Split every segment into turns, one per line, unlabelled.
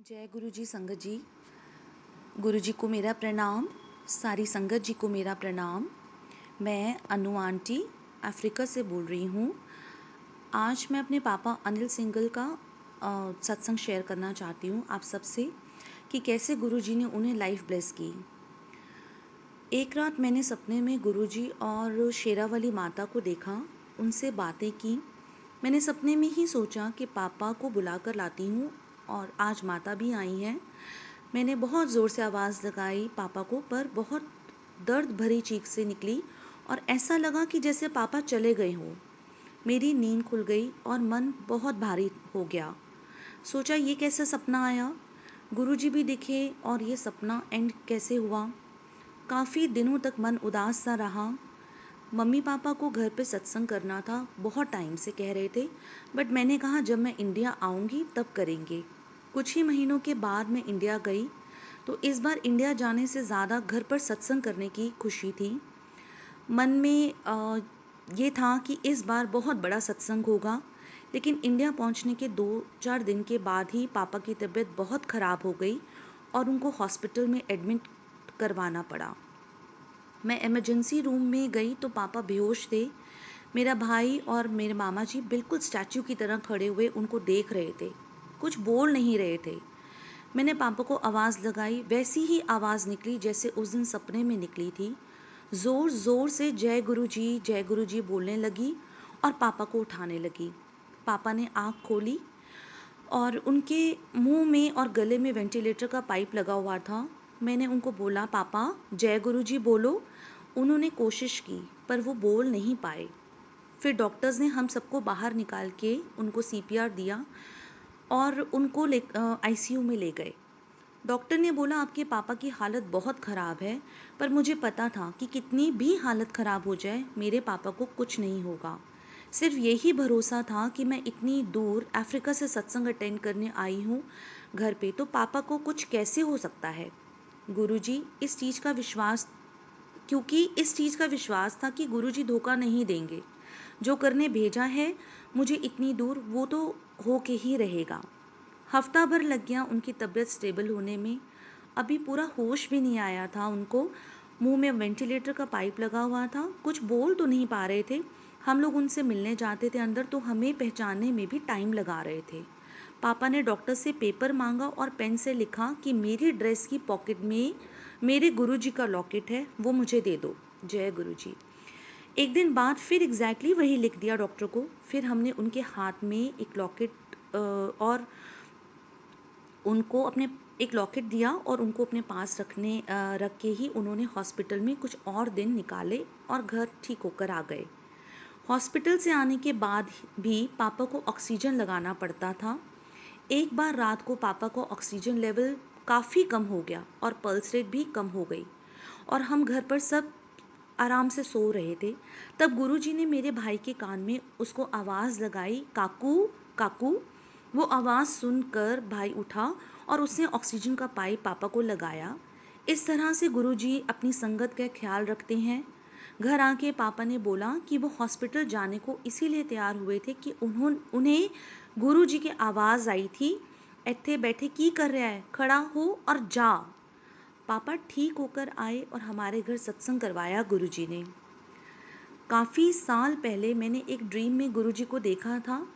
जय गुरु जी संगत जी। गुरु जी को मेरा प्रणाम, सारी संगत जी को मेरा प्रणाम। मैं अनु आंटी अफ्रीका से बोल रही हूँ। आज मैं अपने पापा अनिल सिंघल का सत्संग शेयर करना चाहती हूँ आप सबसे कि कैसे गुरु जी ने उन्हें लाइफ ब्लेस की। एक रात मैंने सपने में गुरु जी और शेरावाली माता को देखा, उनसे बातें की। मैंने सपने में ही सोचा कि पापा को बुलाकर लाती हूँ और आज माता भी आई हैं। मैंने बहुत ज़ोर से आवाज़ लगाई पापा को, पर बहुत दर्द भरी चीख से निकली और ऐसा लगा कि जैसे पापा चले गए हों। मेरी नींद खुल गई और मन बहुत भारी हो गया। सोचा ये कैसा सपना आया, गुरुजी भी दिखे और ये सपना एंड कैसे हुआ। काफ़ी दिनों तक मन उदास सा रहा। मम्मी पापा को घर पे सत्संग करना था, बहुत टाइम से कह रहे थे, बट मैंने कहा जब मैं इंडिया आऊँगी तब करेंगे। कुछ ही महीनों के बाद मैं इंडिया गई, तो इस बार इंडिया जाने से ज़्यादा घर पर सत्संग करने की खुशी थी। मन में ये था कि इस बार बहुत बड़ा सत्संग होगा। लेकिन इंडिया पहुंचने के 2-4 दिन के बाद ही पापा की तबीयत बहुत ख़राब हो गई और उनको हॉस्पिटल में एडमिट करवाना पड़ा। मैं इमरजेंसी रूम में गई तो पापा बेहोश थे। मेरा भाई और मेरे मामा जी बिल्कुल स्टैच्यू की तरह खड़े हुए उनको देख रहे थे, कुछ बोल नहीं रहे थे। मैंने पापा को आवाज़ लगाई, वैसी ही आवाज़ निकली जैसे उस दिन सपने में निकली थी। ज़ोर ज़ोर से जय गुरु जी बोलने लगी और पापा को उठाने लगी। पापा ने आँख खोली और उनके मुंह में और गले में वेंटिलेटर का पाइप लगा हुआ था। मैंने उनको बोला, पापा जय गुरु जी बोलो। उन्होंने कोशिश की पर वो बोल नहीं पाए। फिर डॉक्टर्स ने हम सबको बाहर निकाल के उनको सीपीआर दिया और उनको आईसीयू में ले गए। डॉक्टर ने बोला आपके पापा की हालत बहुत ख़राब है, पर मुझे पता था कि कितनी भी हालत ख़राब हो जाए मेरे पापा को कुछ नहीं होगा। सिर्फ यही भरोसा था कि मैं इतनी दूर अफ्रीका से सत्संग अटेंड करने आई हूँ घर पे, तो पापा को कुछ कैसे हो सकता है। गुरुजी इस चीज़ का विश्वास क्योंकि इस चीज़ का विश्वास था कि गुरुजी धोखा नहीं देंगे। जो करने भेजा है मुझे इतनी दूर, वो तो हो के ही रहेगा। हफ्ता भर लग गया उनकी तबीयत स्टेबल होने में। अभी पूरा होश भी नहीं आया था उनको। मुंह में वेंटिलेटर का पाइप लगा हुआ था, कुछ बोल तो नहीं पा रहे थे। हम लोग उनसे मिलने जाते थे अंदर तो हमें पहचानने में भी टाइम लगा रहे थे। पापा ने डॉक्टर से पेपर मांगा और पेन से लिखा कि मेरी ड्रेस की पॉकेट में मेरे गुरुजी का लॉकेट है, वो मुझे दे दो। जय गुरुजी। एक दिन बाद फिर एग्जैक्टली वही लिख दिया डॉक्टर को। फिर हमने उनके हाथ में एक लॉकेट और उनको अपने एक लॉकेट दिया और उनको अपने पास रख के ही उन्होंने हॉस्पिटल में कुछ और दिन निकाले और घर ठीक होकर आ गए। हॉस्पिटल से आने के बाद भी पापा को ऑक्सीजन लगाना पड़ता था। एक बार रात को पापा को ऑक्सीजन लेवल काफ़ी कम हो गया और पल्स रेट भी कम हो गई और हम घर पर सब आराम से सो रहे थे। तब गुरुजी ने मेरे भाई के कान में उसको आवाज़ लगाई, काकू काकू। वो आवाज़ सुनकर भाई उठा और उसने ऑक्सीजन का पाइप पापा को लगाया। इस तरह से गुरुजी अपनी संगत का ख्याल रखते हैं। घर आके पापा ने बोला कि वो हॉस्पिटल जाने को इसीलिए तैयार हुए थे कि उन्हें गुरुजी की आवाज़ आई थी, इत्थे बैठे की कर रहा है, खड़ा हो और जा। पापा ठीक होकर आए और हमारे घर सत्संग करवाया गुरुजी ने। काफ़ी साल पहले मैंने एक ड्रीम में गुरुजी को देखा था।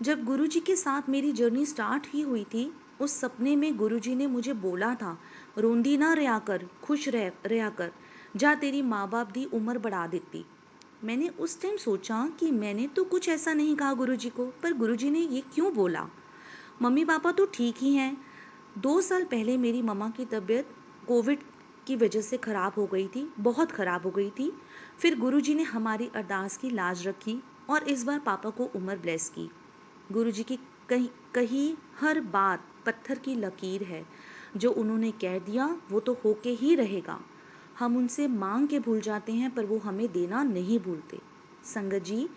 जब गुरुजी के साथ मेरी जर्नी स्टार्ट ही हुई थी, उस सपने में गुरुजी ने मुझे बोला था, रोंदी ना रहा कर, खुश रहा कर, जा तेरी माँ बाप दी उम्र बढ़ा देती। मैंने उस टाइम सोचा कि मैंने तो कुछ ऐसा नहीं कहा गुरुजी को, पर गुरुजी ने ये क्यों बोला। मम्मी पापा तो ठीक ही हैं। 2 साल पहले मेरी मम्मा की तबीयत कोविड की वजह से ख़राब हो गई थी, बहुत ख़राब हो गई थी। फिर गुरुजी ने हमारी अरदास की लाज रखी और इस बार पापा को उम्र ब्लेस की। गुरुजी की कही हर बात पत्थर की लकीर है। जो उन्होंने कह दिया वो तो होके ही रहेगा। हम उनसे मांग के भूल जाते हैं पर वो हमें देना नहीं भूलते। संगत जी,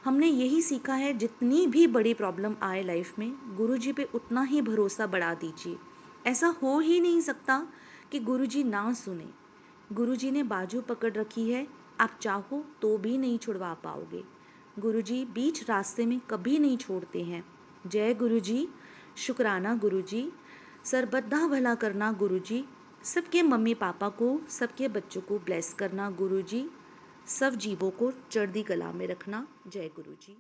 हमने यही सीखा है, जितनी भी बड़ी प्रॉब्लम आए लाइफ में, गुरुजी पे उतना ही भरोसा बढ़ा दीजिए। ऐसा हो ही नहीं सकता कि गुरुजी ना सुने। गुरुजी ने बाजू पकड़ रखी है, आप चाहो तो भी नहीं छुड़वा पाओगे। गुरुजी बीच रास्ते में कभी नहीं छोड़ते हैं। जय गुरुजी, शुक्राना गुरुजी। सरबत्ता भला करना गुरुजी, सबके मम्मी पापा को, सबके बच्चों को ब्लेस करना गुरुजी, सब जीवों को चढ़ती कला में रखना। जय गुरुजी।